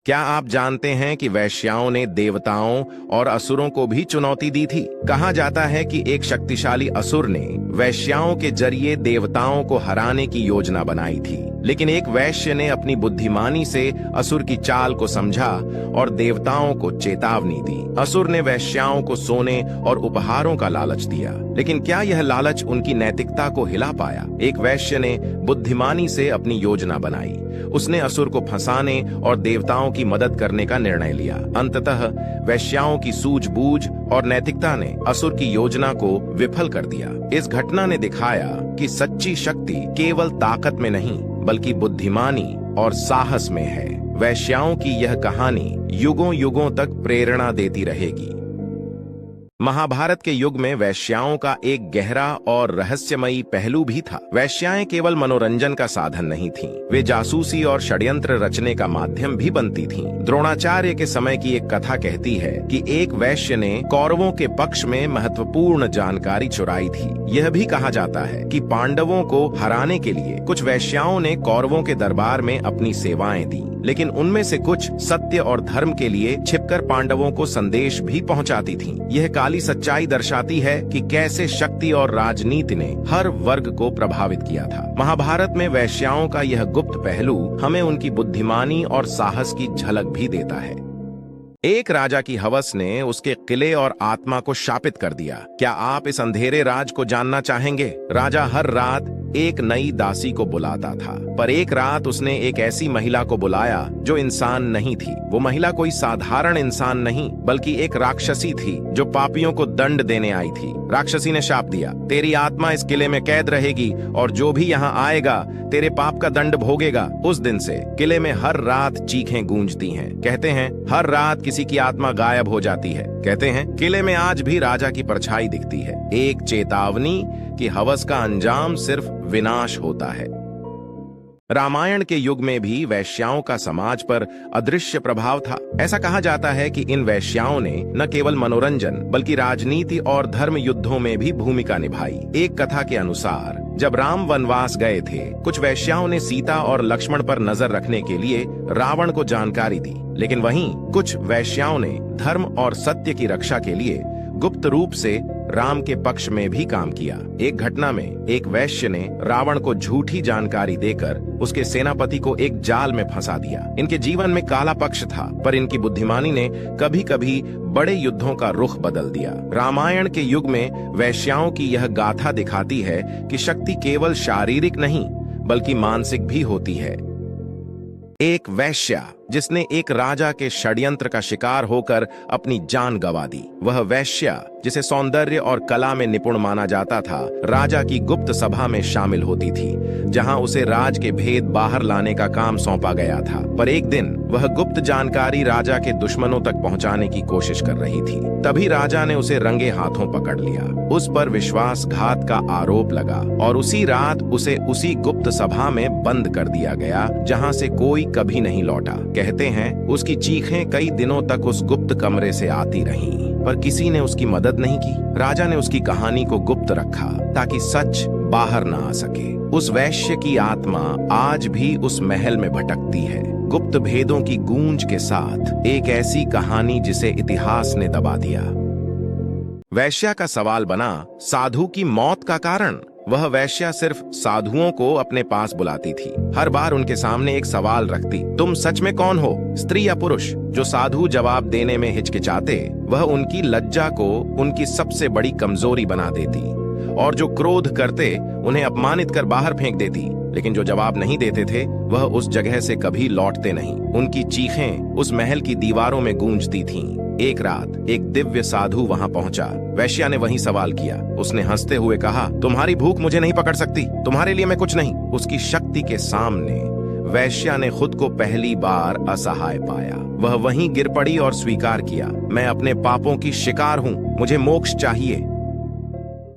क्या आप जानते हैं कि वैश्याओं ने देवताओं और असुरों को भी चुनौती दी थी? कहा जाता है कि एक शक्तिशाली असुर ने वैश्याओं के जरिए देवताओं को हराने की योजना बनाई थी, लेकिन एक वैश्य ने अपनी बुद्धिमानी से असुर की चाल को समझा और देवताओं को चेतावनी दी। असुर ने वैश्याओं को सोने और उपहारों का लालच दिया, लेकिन क्या यह लालच उनकी नैतिकता को हिला पाया? एक वैश्य ने बुद्धिमानी से अपनी योजना बनाई। उसने असुर को फंसाने और देवताओं की मदद करने का निर्णय लिया। अंततः वैश्याओं की सूझबूझ और नैतिकता ने असुर की योजना को विफल कर दिया। इस घटना ने दिखाया कि सच्ची शक्ति केवल ताकत में नहीं, बल्कि बुद्धिमानी और साहस में है। वैश्याओं की यह कहानी युगों युगों तक प्रेरणा देती रहेगी। महाभारत के युग में वैश्याओं का एक गहरा और रहस्यमयी पहलू भी था। वैश्याएं केवल मनोरंजन का साधन नहीं थीं, वे जासूसी और षड्यंत्र रचने का माध्यम भी बनती थीं। द्रोणाचार्य के समय की एक कथा कहती है कि एक वैश्य ने कौरवों के पक्ष में महत्वपूर्ण जानकारी चुराई थी। यह भी कहा जाता है कि पांडवों को हराने के लिए कुछ वैश्याओं ने कौरवों के दरबार में अपनी सेवाएं दी, लेकिन उनमें से कुछ सत्य और धर्म के लिए छिपकर पांडवों को संदेश भी पहुंचाती थीं। यह काली सच्चाई दर्शाती है कि कैसे शक्ति और राजनीति ने हर वर्ग को प्रभावित किया था। महाभारत में वैश्याओं का यह गुप्त पहलू हमें उनकी बुद्धिमानी और साहस की झलक भी देता है। एक राजा की हवस ने उसके किले और आत्मा को शापित कर दिया। क्या आप इस अंधेरे राज को जानना चाहेंगे? राजा हर रात एक नई दासी को बुलाता था, पर एक रात उसने एक ऐसी महिला को बुलाया जो इंसान नहीं थी। वो महिला कोई साधारण इंसान नहीं, बल्कि एक राक्षसी थी जो पापियों को दंड देने आई थी। राक्षसी ने शाप दिया, तेरी आत्मा इस किले में कैद रहेगी और जो भी यहाँ आएगा तेरे पाप का दंड भोगेगा। उस दिन से किले में हर रात चीखें गूंजती हैं। कहते हैं हर रात किसी की आत्मा गायब हो जाती है। कहते हैं किले में आज भी राजा की परछाई दिखती है, एक चेतावनी कि हवस का अंजाम सिर्फ विनाश होता है। रामायण के युग में भी वैश्याओं का समाज पर अदृश्य प्रभाव था। ऐसा कहा जाता है कि इन वैश्याओं ने न केवल मनोरंजन बल्कि राजनीति और धर्म युद्धों में भी भूमिका निभाई। एक कथा के अनुसार जब राम वनवास गए थे, कुछ वैश्याओं ने सीता और लक्ष्मण पर नजर रखने के लिए रावण को जानकारी दी, लेकिन वहीं कुछ वैश्याओं ने धर्म और सत्य की रक्षा के लिए गुप्त रूप से राम के पक्ष में भी काम किया। एक घटना में एक वैश्य ने रावण को झूठी जानकारी देकर उसके सेनापति को एक जाल में फंसा दिया। इनके जीवन में काला पक्ष था, पर इनकी बुद्धिमानी ने कभी कभी बड़े युद्धों का रुख बदल दिया। रामायण के युग में वैश्याओं की यह गाथा दिखाती है कि शक्ति केवल शारीरिक नहीं बल्कि मानसिक भी होती है। एक वैश्या जिसने एक राजा के षड्यंत्र का शिकार होकर अपनी जान गंवा दी। वह वैश्या जिसे सौंदर्य और कला में निपुण माना जाता था, राजा की गुप्त सभा में शामिल होती थी, जहां उसे राज के भेद बाहर लाने का काम सौंपा गया था। पर एक दिन वह गुप्त जानकारी राजा के दुश्मनों तक पहुंचाने की कोशिश कर रही थी। तभी राजा ने उसे रंगे हाथों पकड़ लिया। उस पर विश्वासघात का आरोप लगा और उसी रात उसे उसी गुप्त सभा में बंद कर दिया गया, जहां से कोई कभी नहीं लौटा। कहते हैं उसकी चीखें कई दिनों तक उस गुप्त कमरे से आती रहीं, पर किसी ने उसकी मदद नहीं की। राजा ने उसकी कहानी को गुप्त रखा ताकि सच बाहर ना आ सके। उस वैश्य की आत्मा आज भी उस महल में भटकती है, गुप्त भेदों की गूंज के साथ, एक ऐसी कहानी जिसे इतिहास ने दबा दिया। वैश्या का सवाल बना साधु की मौत का कारण। वह वैश्या सिर्फ साधुओं को अपने पास बुलाती थी। हर बार उनके सामने एक सवाल रखती, तुम सच में कौन हो, स्त्री या पुरुष? जो साधु जवाब देने में हिचकिचाते, वह उनकी लज्जा को उनकी सबसे बड़ी कमजोरी बना देती, और जो क्रोध करते उन्हें अपमानित कर बाहर फेंक देती। लेकिन जो जवाब नहीं देते थे वह उस जगह से कभी लौटते नहीं। उनकी चीखें उस महल की दीवारों में गूंजती थीं। एक रात एक दिव्य साधु वहां पहुंचा। वैश्या ने वही सवाल किया। उसने हंसते हुए कहा, तुम्हारी भूख मुझे नहीं पकड़ सकती, तुम्हारे लिए मैं कुछ नहीं। उसकी शक्ति के सामने वैश्या ने खुद को पहली बार असहाय पाया। वह वहीं गिर पड़ी और स्वीकार किया, मैं अपने पापों की शिकार हूँ, मुझे मोक्ष चाहिए।